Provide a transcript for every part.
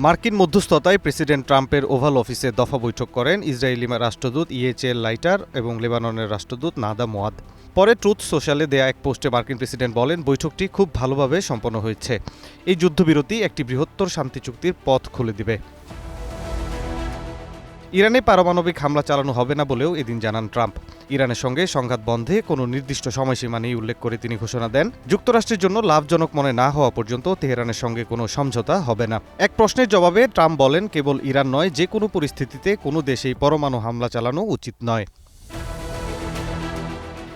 মার্কিন মধ্যস্থতায় প্রেসিডেন্ট ট্রাম্পের ওভাল অফিসে দফা বৈঠক করেন ইসরায়েলি রাষ্ট্রদূত ইএচএল লাইটার এবং লেবাননের রাষ্ট্রদূত নাদা মোয়াদ। পরে ট্রুথ সোশ্যালে দেয়া এক পোস্টে মার্কিন প্রেসিডেন্ট বলেন, বৈঠকটি খুব ভালোভাবে সম্পন্ন হয়েছে। এই যুদ্ধবিরতি একটি বৃহত্তর শান্তি চুক্তির পথ খুলে দিবে। ইরানে পারমাণবিক হামলা চালানো হবে না বলেও এদিন জানান ট্রাম্প। ইরানের সঙ্গে সংঘাত বন্ধে কোনো নির্দিষ্ট সময়সীমা নেই উল্লেখ করে তিনি ঘোষণা দেন, যুক্তরাষ্ট্রের জন্য লাভজনক মনে না হওয়া পর্যন্ত তেহরানের সঙ্গে কোনো সমঝোতা হবে না। এক প্রশ্নের জবাবে ট্রাম্প বলেন, কেবল ইরান নয়, যে কোনো পরিস্থিতিতে কোনো দেশেই পরমাণু হামলা চালানো উচিত নয়।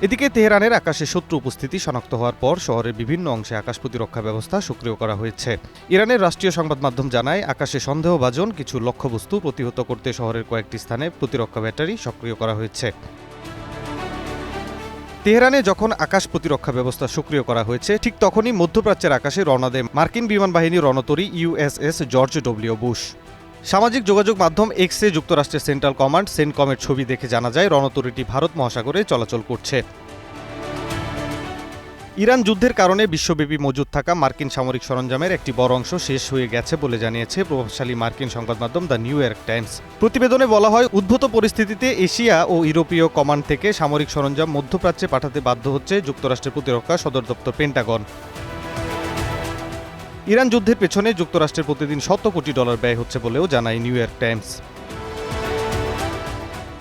এদিকে তেহরানের আকাশে শত্রু উপস্থিতি শনাক্ত হওয়ার পর শহরের বিভিন্ন অংশে আকাশ প্রতিরক্ষা ব্যবস্থা সক্রিয় করা হয়েছে। ইরানের রাষ্ট্রীয় সংবাদ মাধ্যম জানায়, আকাশে সন্দেহভাজন কিছু লক্ষ্যবস্তু প্রতিহত করতে শহরের কয়েকটি স্থানে প্রতিরক্ষা ব্যাটারি সক্রিয় করা হয়েছে। তেহরানে যখন আকাশ প্রতিরক্ষা ব্যবস্থা সক্রিয় করা হয়েছে, ঠিক তখনই মধ্যপ্রাচ্যের আকাশে রওনা দেয় মার্কিন বিমান বাহিনীর রণতরী ইউএসএস জর্জ ডব্লিউ বুশ। সামাজিক যোগাযোগ মাধ্যম এক্সে যুক্তরাষ্ট্রের সেন্ট্রাল কমান্ড সেন্টকমের ছবি দেখে জানা যায়, রণতরীটি ভারত মহাসাগরে চলাচল করছে। ইরান যুদ্ধের কারণে বিশ্বব্যাপী মজুদ থাকা মার্কিন সামরিক সরঞ্জামের একটি বড় অংশ শেষ হয়ে গেছে বলে জানিয়েছে প্রভাবশালী মার্কিন সংবাদ মাধ্যম দ্য নিউ ইয়র্ক টাইমস। প্রতিবেদনে বলা হয়, উদ্ভূত পরিস্থিতিতে এশিয়া ও ইউরোপীয় কমান্ড থেকে সামরিক সরঞ্জাম মধ্যপ্রাচ্যে পাঠাতে বাধ্য হচ্ছে যুক্তরাষ্ট্রের প্রতিরক্ষা সদর দপ্তর পেন্টাগন। ইরান যুদ্ধের পেছনে যুক্তরাষ্ট্রের প্রতিদিন $100 কোটি ব্যয় হচ্ছে বলেও জানায় নিউ ইয়র্ক টাইমস।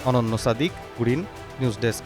অনন্য সাদিক, গ্রিন নিউজ ডেস্ক।